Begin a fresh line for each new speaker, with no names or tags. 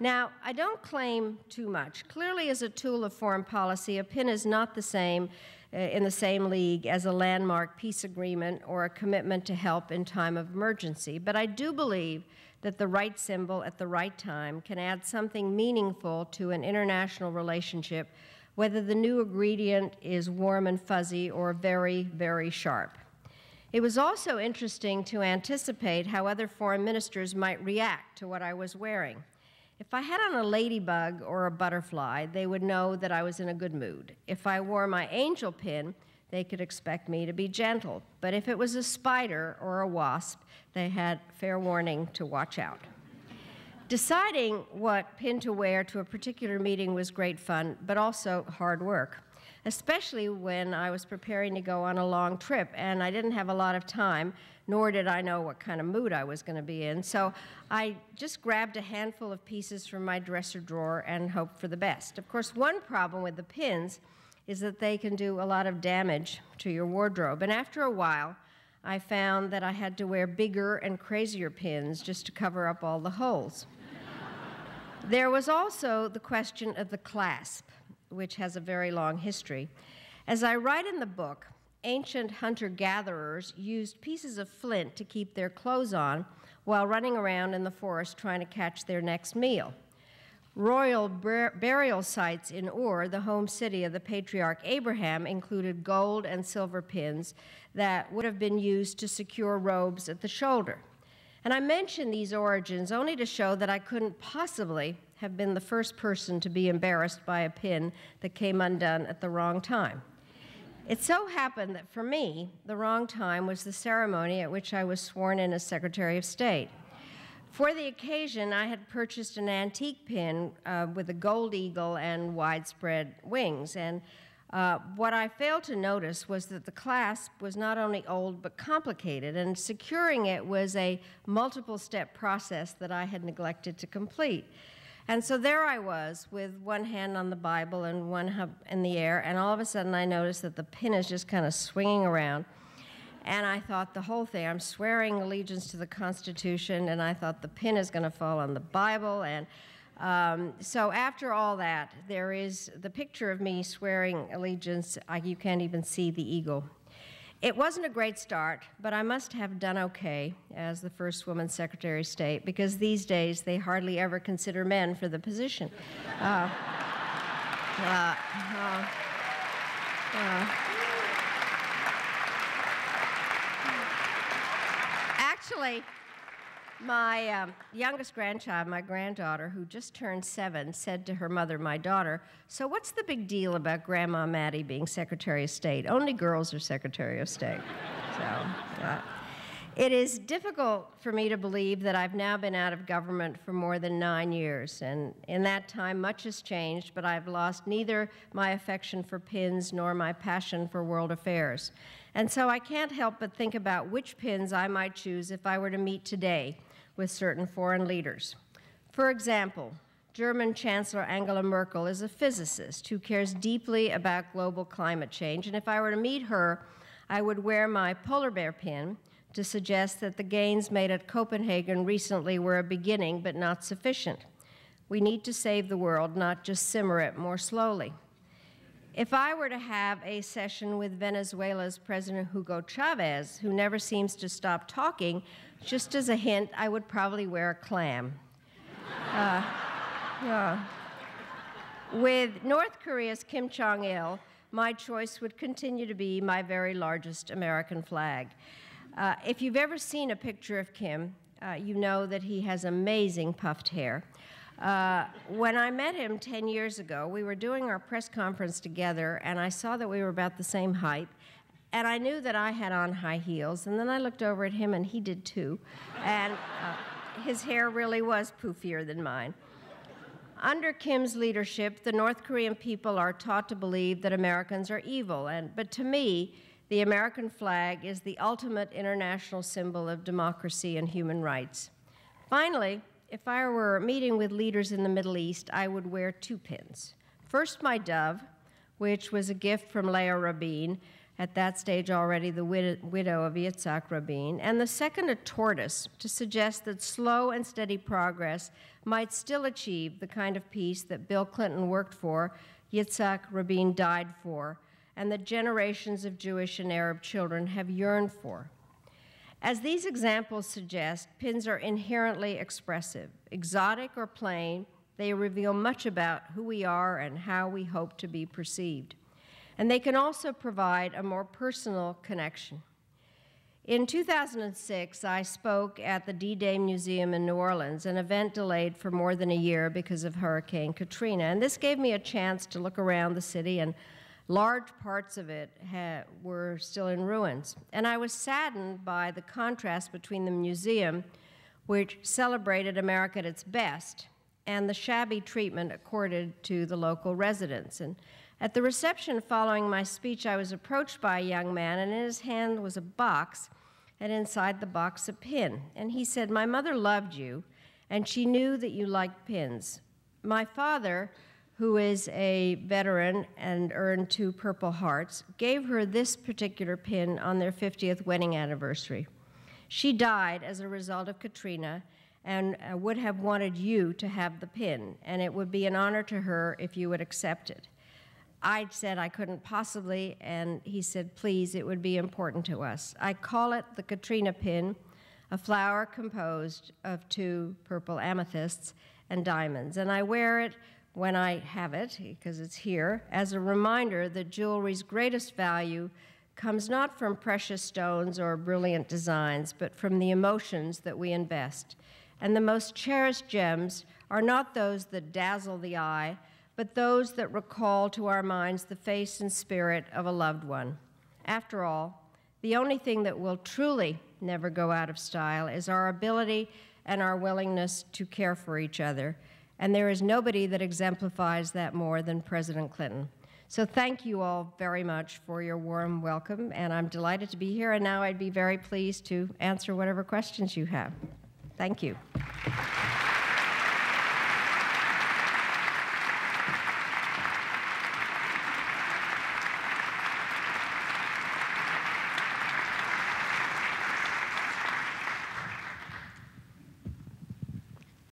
Now, I don't claim too much. Clearly, as a tool of foreign policy, a pin is not the same in the same league as a landmark peace agreement or a commitment to help in time of emergency. But I do believe that the right symbol at the right time can add something meaningful to an international relationship, whether the new ingredient is warm and fuzzy or very, very sharp. It was also interesting to anticipate how other foreign ministers might react to what I was wearing. If I had on a ladybug or a butterfly, they would know that I was in a good mood. If I wore my angel pin, they could expect me to be gentle. But if it was a spider or a wasp, they had fair warning to watch out. Deciding what pin to wear to a particular meeting was great fun, but also hard work, especially when I was preparing to go on a long trip and I didn't have a lot of time, nor did I know what kind of mood I was going to be in. So I just grabbed a handful of pieces from my dresser drawer and hoped for the best. Of course, one problem with the pins is that they can do a lot of damage to your wardrobe. And after a while, I found that I had to wear bigger and crazier pins just to cover up all the holes. There was also the question of the clasp, which has a very long history. As I write in the book, ancient hunter-gatherers used pieces of flint to keep their clothes on while running around in the forest trying to catch their next meal. Royal burial sites in Ur, the home city of the patriarch Abraham, included gold and silver pins that would have been used to secure robes at the shoulder. And I mention these origins only to show that I couldn't possibly have been the first person to be embarrassed by a pin that came undone at the wrong time. It so happened that for me, the wrong time was the ceremony at which I was sworn in as Secretary of State. For the occasion, I had purchased an antique pin with a gold eagle and widespread wings. And what I failed to notice was that the clasp was not only old but complicated, and securing it was a multiple-step process that I had neglected to complete. And so there I was with one hand on the Bible and one in the air, and all of a sudden I noticed that the pin is just kind of swinging around. And I thought the whole thing, I'm swearing allegiance to the Constitution, and I thought the pin is going to fall on the Bible. And so after all that, there is the picture of me swearing allegiance. You can't even see the eagle. It wasn't a great start, but I must have done okay as the first woman Secretary of State, because these days they hardly ever consider men for the position. Actually, my youngest grandchild, my granddaughter, who just turned 7, said to her mother, my daughter, "So what's the big deal about Grandma Maddie being Secretary of State? Only girls are Secretary of State." So it is difficult for me to believe that I've now been out of government for more than 9 years. And in that time, much has changed, but I've lost neither my affection for pins nor my passion for world affairs. And so I can't help but think about which pins I might choose if I were to meet today with certain foreign leaders. For example, German Chancellor Angela Merkel is a physicist who cares deeply about global climate change, and if I were to meet her, I would wear my polar bear pin to suggest that the gains made at Copenhagen recently were a beginning but not sufficient. We need to save the world, not just simmer it more slowly. If I were to have a session with Venezuela's President Hugo Chavez, who never seems to stop talking, just as a hint, I would probably wear a clam. With North Korea's Kim Jong-il, my choice would continue to be my very largest American flag. If you've ever seen a picture of Kim, you know that he has amazing puffed hair. When I met him 10 years ago, we were doing our press conference together, and I saw that we were about the same height, and I knew that I had on high heels, and then I looked over at him, and he did too, and his hair really was poofier than mine. Under Kim's leadership, the North Korean people are taught to believe that Americans are evil, but to me, the American flag is the ultimate international symbol of democracy and human rights. Finally, if I were meeting with leaders in the Middle East, I would wear 2 pins. First, my dove, which was a gift from Leah Rabin, at that stage already the widow of Yitzhak Rabin, and the second a tortoise, to suggest that slow and steady progress might still achieve the kind of peace that Bill Clinton worked for, Yitzhak Rabin died for, and that generations of Jewish and Arab children have yearned for. As these examples suggest, pins are inherently expressive. Exotic or plain, they reveal much about who we are and how we hope to be perceived. And they can also provide a more personal connection. In 2006, I spoke at the D-Day Museum in New Orleans, an event delayed for more than a year because of Hurricane Katrina. And this gave me a chance to look around the city, and large parts of it were still in ruins. And I was saddened by the contrast between the museum, which celebrated America at its best, and the shabby treatment accorded to the local residents. And at the reception following my speech, I was approached by a young man, and in his hand was a box, and inside the box a pin. And he said, "My mother loved you, and she knew that you liked pins. My father, who is a veteran and earned 2 Purple Hearts, gave her this particular pin on their 50th wedding anniversary. She died as a result of Katrina and would have wanted you to have the pin, and it would be an honor to her if you would accept it." I said I couldn't possibly, and he said, "Please, it would be important to us." I call it the Katrina pin, a flower composed of 2 purple amethysts and diamonds. And I wear it when I have it, because it's here, as a reminder that jewelry's greatest value comes not from precious stones or brilliant designs, but from the emotions that we invest. And the most cherished gems are not those that dazzle the eye, but those that recall to our minds the face and spirit of a loved one. After all, the only thing that will truly never go out of style is our ability and our willingness to care for each other. And there is nobody that exemplifies that more than President Clinton. So thank you all very much for your warm welcome, and I'm delighted to be here, and now I'd be very pleased to answer whatever questions you have. Thank you.